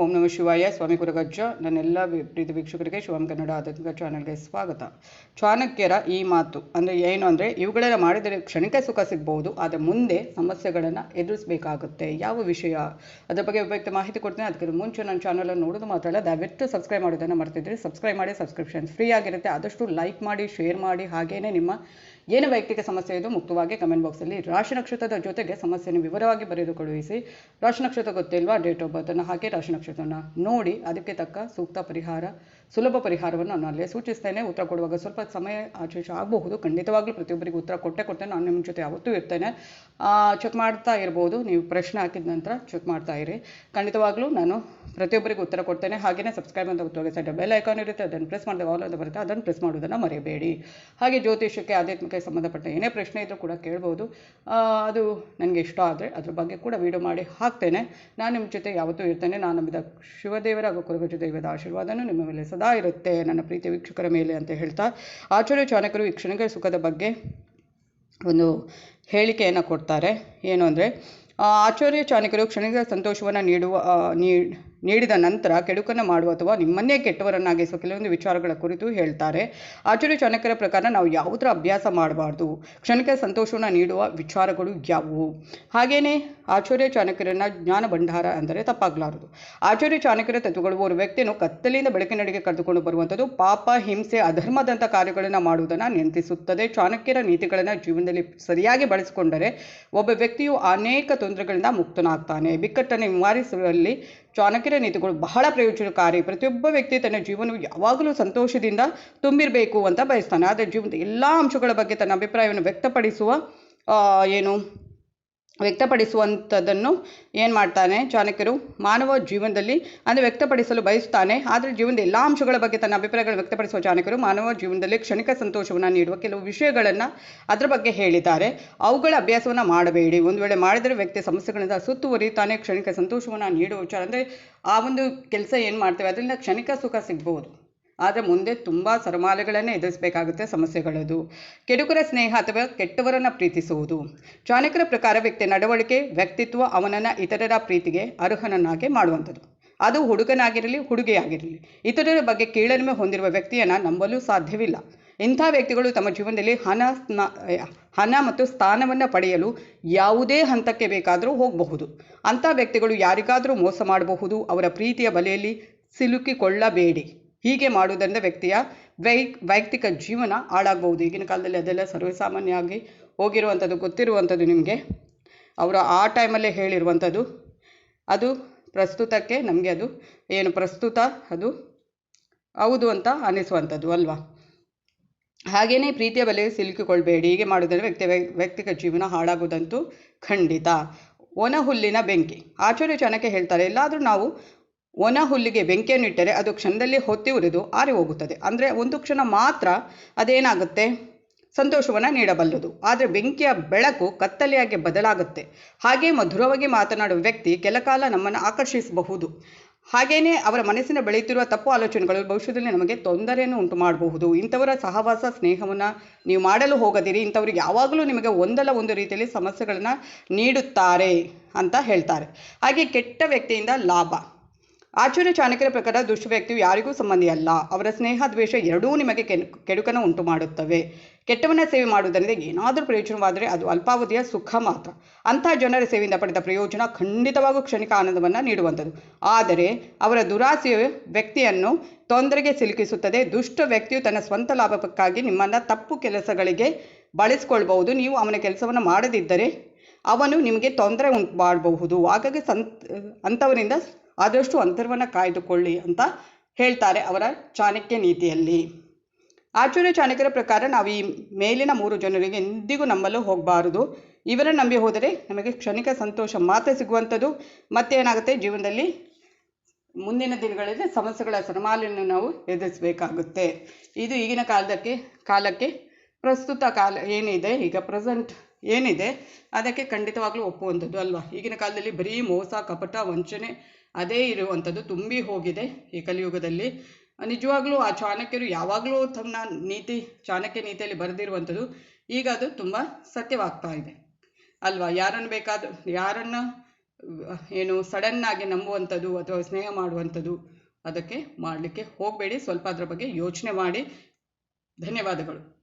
ಓಂ ನಮಃ ಶಿವಾಯ. ಸ್ವಾಮಿ ಗುರುಗಜ್ಜ. ನನ್ನೆಲ್ಲ ಪ್ರೀತಿ ವೀಕ್ಷಕರಿಗೆ ಶಿವಂ ಕನ್ನಡ ಆಧ್ಯಾತ್ಮಿಕ ಚಾನಲ್ಗೆ ಸ್ವಾಗತ. ಚಾಣಕ್ಯರ ಈ ಮಾತು ಅಂದರೆ ಏನು ಅಂದರೆ, ಇವುಗಳೆಲ್ಲ ಮಾಡಿದರೆ ಕ್ಷಣಿಕ ಸುಖ ಸಿಗ್ಬೋದು, ಆದರೆ ಮುಂದೆ ಸಮಸ್ಯೆಗಳನ್ನು ಎದುರಿಸಬೇಕಾಗುತ್ತೆ. ಯಾವ ವಿಷಯ ಅದರ ಬಗ್ಗೆ ಉಪಯುಕ್ತ ಮಾಹಿತಿ ಕೊಡ್ತೀನಿ. ಅದಕ್ಕೆ ಮುಂಚೆ ನನ್ನ ಚಾನಲನ್ನು ನೋಡೋದು ಮಾತ್ರ ಅಲ್ಲ, ದಯವಿಟ್ಟು ಸಬ್ಸ್ಕ್ರೈಬ್ ಮಾಡೋದನ್ನು ಮರ್ತಿದ್ರಿ. ಸಬ್ಸ್ಕ್ರೈಬ್ ಮಾಡಿ. ಸಬ್ಸ್ಕ್ರಿಪ್ಷನ್ ಫ್ರೀ ಆಗಿರುತ್ತೆ. ಆದಷ್ಟು ಲೈಕ್ ಮಾಡಿ, ಶೇರ್ ಮಾಡಿ. ಹಾಗೆಯೇ ನಿಮ್ಮ ಏನು ವೈಯಕ್ತಿಕ ಸಮಸ್ಯೆ ಇದು ಮುಕ್ತವಾಗಿ ಕಮೆಂಟ್ ಬಾಕ್ಸಲ್ಲಿ ರಾಶಿ ನಕ್ಷತ್ರದ ಜೊತೆಗೆ ಸಮಸ್ಯೆಯನ್ನು ವಿವರವಾಗಿ ಬರೆದು ಕಳುಹಿಸಿ. ರಾಶಿ ನಕ್ಷತ್ರ ಗೊತ್ತಿಲ್ವಾ? ಡೇಟ್ ಆಫ್ ಬರ್ತ್ ಅನ್ನು ಹಾಕಿ ರಾಶಿ ನಕ್ಷತ್ರನ ನೋಡಿ ಅದಕ್ಕೆ ತಕ್ಕ ಸೂಕ್ತ ಪರಿಹಾರ, ಸುಲಭ ಪರಿಹಾರವನ್ನು ನಾನು ಅಲ್ಲೇ ಸೂಚಿಸ್ತೇನೆ. ಉತ್ತರ ಕೊಡುವಾಗ ಸ್ವಲ್ಪ ಸಮಯ ಆಚೆ ಆಗಬಹುದು. ಖಂಡಿತವಾಗ್ಲೂ ಪ್ರತಿಯೊಬ್ಬರಿಗೆ ಉತ್ತರ ಕೊಡ್ತೇನೆ. ನಾನು ನಿಮ್ಮ ಜೊತೆ ಯಾವತ್ತೂ ಇರ್ತೇನೆ. ಚೆಕ್ ಮಾಡ್ತಾ ಇರ್ಬೋದು. ನೀವು ಪ್ರಶ್ನೆ ಹಾಕಿದ ನಂತರ ಚೆಕ್ ಮಾಡ್ತಾ ಇರಿ. ಖಂಡಿತವಾಗ್ಲೂ ನಾನು ಪ್ರತಿಯೊಬ್ಬರಿಗೂ ಉತ್ತರ ಕೊಡ್ತೇನೆ. ಹಾಗೆಯೇ ಸಬ್ಸ್ಕ್ರೈಬ್ ಅಂತ ಗೊತ್ತಾಗ ಸೈಡ್ ಬೆಲ್ ಐಕಾನ್ ಇರುತ್ತೆ, ಅದನ್ನು ಪ್ರೆಸ್ ಮಾಡಿದಾಗ ಆಲ್ ಅಂತ ಬರುತ್ತೆ, ಅದನ್ನು ಪ್ರೆಸ್ ಮಾಡೋದನ್ನು ಮರೆಯಬೇಡಿ. ಹಾಗೆ ಜ್ಯೋತಿಷ್ಯಕ್ಕೆ, ಆಧ್ಯಾತ್ಮಿಕ ಸಂಬಂಧಪಟ್ಟ ಏನೇ ಪ್ರಶ್ನೆ ಇದ್ದರೂ ಕೂಡ ಕೇಳ್ಬೋದು. ಅದು ನನಗೆ ಇಷ್ಟ ಆದರೆ ಅದ್ರ ಬಗ್ಗೆ ಕೂಡ ವಿಡಿಯೋ ಮಾಡಿ ಹಾಕ್ತೇನೆ. ನಾನು ನಿಮ್ಮ ಜೊತೆ ಯಾವತ್ತೂ ಇರ್ತೇನೆ. ನಾನು ನಂಬಿದ ಶಿವದೇವರ ಹಾಗೂ ಕುರುಗಜ್ಜ ದೈವದ ಆಶೀರ್ವಾದನೂ ನಿಮ್ಮ ಮೇಲೆ ಸದಾ ಇರುತ್ತೆ, ನನ್ನ ಪ್ರೀತಿಯ ವೀಕ್ಷಕರ ಮೇಲೆ ಅಂತ ಹೇಳ್ತಾ, ಆಚಾರ್ಯ ಚಾಣಕ್ಯರು ಈ ಕ್ಷಣಿಕ ಸುಖದ ಬಗ್ಗೆ ಒಂದು ಹೇಳಿಕೆಯನ್ನು ಕೊಡ್ತಾರೆ. ಏನು ಅಂದರೆ, ಆಚಾರ್ಯ ಚಾಣಕ್ಯರು ಕ್ಷಣಿಕ ಸಂತೋಷವನ್ನು ನೀಡಿದ ನಂತರ ಕೆಡುಕನ್ನು ಮಾಡುವ ಅಥವಾ ನಿಮ್ಮನ್ನೇ ಕೆಟ್ಟವರನ್ನಾಗಿಸುವ ಕೆಲವೊಂದು ವಿಚಾರಗಳ ಕುರಿತು ಹೇಳ್ತಾರೆ. ಆಚಾರ್ಯ ಚಾಣಕ್ಯರ ಪ್ರಕಾರ ನಾವು ಯಾವುದರ ಅಭ್ಯಾಸ ಮಾಡಬಾರ್ದು, ಕ್ಷಣಿಕ ಸಂತೋಷವನ್ನು ನೀಡುವ ವಿಚಾರಗಳು ಯಾವುವು. ಹಾಗೆಯೇ ಆಚಾರ್ಯ ಚಾಣಕ್ಯರನ್ನ ಜ್ಞಾನ ಭಂಡಾರ ಅಂದರೆ ತಪ್ಪಾಗಲಾರದು. ಆಚಾರ್ಯ ಚಾಣಕ್ಯರ ತತ್ವಗಳು ಒಂದು ವ್ಯಕ್ತಿಯನ್ನು ಕತ್ತಲೆಯಿಂದ ಬೆಳಕಿನಡೆಗೆ ಕರೆದುಕೊಂಡು ಬರುವಂಥದ್ದು, ಪಾಪ, ಹಿಂಸೆ, ಅಧರ್ಮದಂಥ ಕಾರ್ಯಗಳನ್ನು ಮಾಡುವುದನ್ನು ನಿಯಂತ್ರಿಸುತ್ತದೆ. ಚಾಣಕ್ಯರ ನೀತಿಗಳನ್ನು ಜೀವನದಲ್ಲಿ ಸರಿಯಾಗಿ ಬಳಸಿಕೊಂಡರೆ ಒಬ್ಬ ವ್ಯಕ್ತಿಯು ಅನೇಕ ತೊಂದರೆಗಳಿಂದ ಮುಕ್ತನಾಗ್ತಾನೆ. ಬಿಕ್ಕಟ್ಟನ್ನು ನಿವಾರಿಸುವಲ್ಲಿ ಚಾಣಕ್ಯರ ನೀತಿಗಳು ಬಹಳ ಪ್ರಯೋಜನಕಾರಿ. ಪ್ರತಿಯೊಬ್ಬ ವ್ಯಕ್ತಿ ತನ್ನ ಜೀವನವು ಯಾವಾಗಲೂ ಸಂತೋಷದಿಂದ ತುಂಬಿರಬೇಕು ಅಂತ ಬಯಸ್ತಾನೆ. ಆದರೆ ಜೀವನದ ಎಲ್ಲ ಅಂಶಗಳ ಬಗ್ಗೆ ತನ್ನ ಅಭಿಪ್ರಾಯವನ್ನು ವ್ಯಕ್ತಪಡಿಸುವಂಥದ್ದನ್ನು ಏನು ಮಾಡ್ತಾನೆ ಚಾಣಕ್ಯರು? ಮಾನವ ಜೀವನದಲ್ಲಿ ಅಂದರೆ ವ್ಯಕ್ತಪಡಿಸಲು ಬಯಸ್ತಾನೆ. ಆದರೆ ಜೀವನದ ಎಲ್ಲ ಅಂಶಗಳ ಬಗ್ಗೆ ತನ್ನ ಅಭಿಪ್ರಾಯಗಳನ್ನು ವ್ಯಕ್ತಪಡಿಸುವ ಚಾಣಕ್ಯರು ಮಾನವ ಜೀವನದಲ್ಲಿ ಕ್ಷಣಿಕ ಸಂತೋಷವನ್ನು ನೀಡುವ ಕೆಲವು ವಿಷಯಗಳನ್ನು ಅದರ ಬಗ್ಗೆ ಹೇಳಿದ್ದಾರೆ. ಅವುಗಳ ಅಭ್ಯಾಸವನ್ನು ಮಾಡಬೇಡಿ. ಒಂದು ವೇಳೆ ಮಾಡಿದರೆ ವ್ಯಕ್ತಿ ಸಮಸ್ಯೆಗಳಿಂದ ಸುತ್ತುವರಿತಾನೆ. ಕ್ಷಣಿಕ ಸಂತೋಷವನ್ನು ನೀಡುವ ವಿಚಾರ ಅಂದರೆ ಆ ಒಂದು ಕೆಲಸ ಏನು ಮಾಡ್ತೇವೆ ಅದರಿಂದ ಕ್ಷಣಿಕ ಸುಖ ಸಿಗ್ಬೋದು, ಆದರೆ ಮುಂದೆ ತುಂಬ ಸರಮಾಲೆಗಳನ್ನೇ ಎದುರಿಸಬೇಕಾಗುತ್ತೆ ಸಮಸ್ಯೆಗಳದು. ಕೆಡುಕರ ಸ್ನೇಹ ಅಥವಾ ಕೆಟ್ಟವರನ್ನು ಪ್ರೀತಿಸುವುದು. ಚಾಣಕ್ಯರ ಪ್ರಕಾರ ವ್ಯಕ್ತಿಯ ನಡವಳಿಕೆ, ವ್ಯಕ್ತಿತ್ವ ಅವನನ್ನು ಇತರರ ಪ್ರೀತಿಗೆ ಅರ್ಹನನ್ನಾಗಿ ಮಾಡುವಂಥದ್ದು. ಅದು ಹುಡುಗನಾಗಿರಲಿ ಹುಡುಗಿಯಾಗಿರಲಿ. ಇತರರ ಬಗ್ಗೆ ಕೀಳರಿಮೆ ಹೊಂದಿರುವ ವ್ಯಕ್ತಿಯನ್ನು ನಂಬಲು ಸಾಧ್ಯವಿಲ್ಲ. ಇಂಥ ವ್ಯಕ್ತಿಗಳು ತಮ್ಮ ಜೀವನದಲ್ಲಿ ಹಣ ಮತ್ತು ಸ್ಥಾನವನ್ನು ಪಡೆಯಲು ಯಾವುದೇ ಹಂತಕ್ಕೆ ಬೇಕಾದರೂ ಹೋಗಬಹುದು. ಅಂಥ ವ್ಯಕ್ತಿಗಳು ಯಾರಿಗಾದರೂ ಮೋಸ ಮಾಡಬಹುದು. ಅವರ ಪ್ರೀತಿಯ ಬಲೆಯಲ್ಲಿ ಸಿಲುಕಿಕೊಳ್ಳಬೇಡಿ. ಹೀಗೆ ಮಾಡುವುದರಿಂದ ವ್ಯಕ್ತಿಯ ವೈಯಕ್ತಿಕ ಜೀವನ ಹಾಳಾಗಬಹುದು. ಈಗಿನ ಕಾಲದಲ್ಲಿ ಅದೆಲ್ಲ ಸರ್ವೇಸಾಮಾನ್ಯವಾಗಿ ಹೋಗಿರುವಂಥದ್ದು, ಗೊತ್ತಿರುವಂಥದ್ದು ನಿಮಗೆ. ಅವರು ಆ ಟೈಮಲ್ಲೇ ಹೇಳಿರುವಂಥದ್ದು. ಅದು ಪ್ರಸ್ತುತಕ್ಕೆ ನಮಗೆ ಅದು ಏನು ಪ್ರಸ್ತುತ ಅದು ಹೌದು ಅಂತ ಅನ್ನಿಸುವಂಥದ್ದು ಅಲ್ವಾ. ಹಾಗೆಯೇ ಪ್ರೀತಿಯ ಬಲೆಗೆ ಸಿಲುಕಿಕೊಳ್ಬೇಡಿ. ಹೀಗೆ ಮಾಡುವುದರಿಂದ ವೈಯಕ್ತಿಕ ಜೀವನ ಹಾಳಾಗುವುದಂತೂ ಖಂಡಿತ. ಒಣ ಹುಲ್ಲಿನ ಬೆಂಕಿ. ಆಚಾರ್ಯ ಚಾಣಕ್ಯ ಹೇಳ್ತಾರೆ, ಎಲ್ಲಾದರೂ ನಾವು ಒಣ ಹುಲ್ಲಿಗೆ ಬೆಂಕಿಯನ್ನು ಇಟ್ಟರೆ ಅದು ಕ್ಷಣದಲ್ಲಿ ಹೊತ್ತಿ ಉರಿದು ಆರಿ ಹೋಗುತ್ತದೆ. ಅಂದರೆ ಒಂದು ಕ್ಷಣ ಮಾತ್ರ ಅದೇನಾಗುತ್ತೆ, ಸಂತೋಷವನ್ನು ನೀಡಬಲ್ಲದು. ಆದರೆ ಬೆಂಕಿಯ ಬೆಳಕು ಕತ್ತಲೆಯಾಗಿ ಬದಲಾಗುತ್ತೆ. ಹಾಗೆಯೇ ಮಧುರವಾಗಿ ಮಾತನಾಡುವ ವ್ಯಕ್ತಿ ಕೆಲಕಾಲ ನಮ್ಮನ್ನು ಆಕರ್ಷಿಸಬಹುದು. ಹಾಗೆಯೇ ಅವರ ಮನಸ್ಸಿನ ಬೆಳೆಯುತ್ತಿರುವ ತಪ್ಪು ಆಲೋಚನೆಗಳು ಭವಿಷ್ಯದಲ್ಲಿ ನಮಗೆ ತೊಂದರೆಯನ್ನು ಉಂಟು ಮಾಡಬಹುದು. ಇಂಥವರ ಸಹವಾಸ, ಸ್ನೇಹವನ್ನು ನೀವು ಮಾಡಲು ಹೋಗದಿರಿ. ಇಂಥವ್ರಿಗೆ ಯಾವಾಗಲೂ ನಿಮಗೆ ಒಂದಲ್ಲ ಒಂದು ರೀತಿಯಲ್ಲಿ ಸಮಸ್ಯೆಗಳನ್ನು ನೀಡುತ್ತಾರೆ ಅಂತ ಹೇಳ್ತಾರೆ. ಹಾಗೆ ಕೆಟ್ಟ ವ್ಯಕ್ತಿಯಿಂದ ಲಾಭ. ಆಚಾರ್ಯ ಚಾಣಕ್ಯರ ಪ್ರಕಾರ ದುಷ್ಟ ವ್ಯಕ್ತಿಯು ಯಾರಿಗೂ ಸಂಬಂಧಿಯಲ್ಲ. ಅವರ ಸ್ನೇಹ, ದ್ವೇಷ ಎರಡೂ ನಿಮಗೆ ಕೆಡುಕನ್ನು ಉಂಟು ಮಾಡುತ್ತವೆ. ಕೆಟ್ಟವನ್ನ ಸೇವೆ ಮಾಡುವುದರಿಂದ ಏನಾದರೂ ಪ್ರಯೋಜನವಾದರೆ ಅದು ಅಲ್ಪಾವಧಿಯ ಸುಖ ಮಾತ್ರ. ಅಂಥ ಜನರ ಸೇವೆಯಿಂದ ಪಡೆದ ಪ್ರಯೋಜನ ಖಂಡಿತವಾಗೂ ಕ್ಷಣಿಕ ಆನಂದವನ್ನು ನೀಡುವಂಥದ್ದು. ಆದರೆ ಅವರ ದುರಾಸೆಯ ವ್ಯಕ್ತಿಯನ್ನು ತೊಂದರೆಗೆ ಸಿಲುಕಿಸುತ್ತದೆ. ದುಷ್ಟ ವ್ಯಕ್ತಿಯು ತನ್ನ ಸ್ವಂತ ಲಾಭಕ್ಕಾಗಿ ನಿಮ್ಮನ್ನು ತಪ್ಪು ಕೆಲಸಗಳಿಗೆ ಬಳಸಿಕೊಳ್ಬಹುದು. ನೀವು ಅವನ ಕೆಲಸವನ್ನು ಮಾಡದಿದ್ದರೆ ಅವನು ನಿಮಗೆ ತೊಂದರೆ ಉಂಟು ಮಾಡಬಹುದು. ಹಾಗಾಗಿ ಅಂಥವರಿಂದ ಆದಷ್ಟು ಅಂತರವನ್ನು ಕಾಯ್ದುಕೊಳ್ಳಿ ಅಂತ ಹೇಳ್ತಾರೆ ಅವರ ಚಾಣಕ್ಯ ನೀತಿಯಲ್ಲಿ. ಆಚಾರ್ಯ ಚಾಣಕ್ಯರ ಪ್ರಕಾರ ನಾವು ಈ ಮೇಲಿನ 3 ಜನರಿಗೆ ಎಂದಿಗೂ ನಂಬಲು ಹೋಗಬಾರದು. ಇವರನ್ನು ನಂಬಿ ಹೋದರೆ ನಮಗೆ ಕ್ಷಣಿಕ ಸಂತೋಷ ಮಾತ್ರ ಸಿಗುವಂಥದ್ದು. ಮತ್ತೇನಾಗುತ್ತೆ, ಜೀವನದಲ್ಲಿ ಮುಂದಿನ ದಿನಗಳಲ್ಲಿ ಸಮಸ್ಯೆಗಳ ಸರಮಾಲೆಯನ್ನು ನಾವು ಎದುರಿಸಬೇಕಾಗುತ್ತೆ. ಇದು ಈಗಿನ ಕಾಲಕ್ಕೆ ಪ್ರಸ್ತುತ ಕಾಲ ಏನಿದೆ, ಈಗ ಪ್ರೆಸೆಂಟ್ ಏನಿದೆ ಅದಕ್ಕೆ ಖಂಡಿತವಾಗ್ಲೂ ಒಪ್ಪುವಂಥದ್ದು ಅಲ್ವಾ. ಈಗಿನ ಕಾಲದಲ್ಲಿ ಬರೀ ಮೋಸ, ಕಪಟ, ವಂಚನೆ ಅದೇ ಇರುವಂಥದ್ದು ತುಂಬಿ ಹೋಗಿದೆ ಈ ಕಲಿಯುಗದಲ್ಲಿ. ನಿಜವಾಗ್ಲೂ ಆ ಚಾಣಕ್ಯರು ಯಾವಾಗಲೂ ತಮ್ಮ ಚಾಣಕ್ಯ ನೀತಿಯಲ್ಲಿ ಬರೆದಿರುವಂಥದ್ದು ಈಗ ಅದು ತುಂಬ ಸತ್ಯವಾಗ್ತಾ ಇದೆ ಅಲ್ವಾ. ಯಾರನ್ನು ಏನು ಸಡನ್ನಾಗಿ ನಂಬುವಂಥದ್ದು ಅಥವಾ ಸ್ನೇಹ ಮಾಡುವಂಥದ್ದು ಅದಕ್ಕೆ ಮಾಡಲಿಕ್ಕೆ ಹೋಗಬೇಡಿ. ಸ್ವಲ್ಪ ಅದರ ಬಗ್ಗೆ ಯೋಚನೆ ಮಾಡಿ. ಧನ್ಯವಾದಗಳು.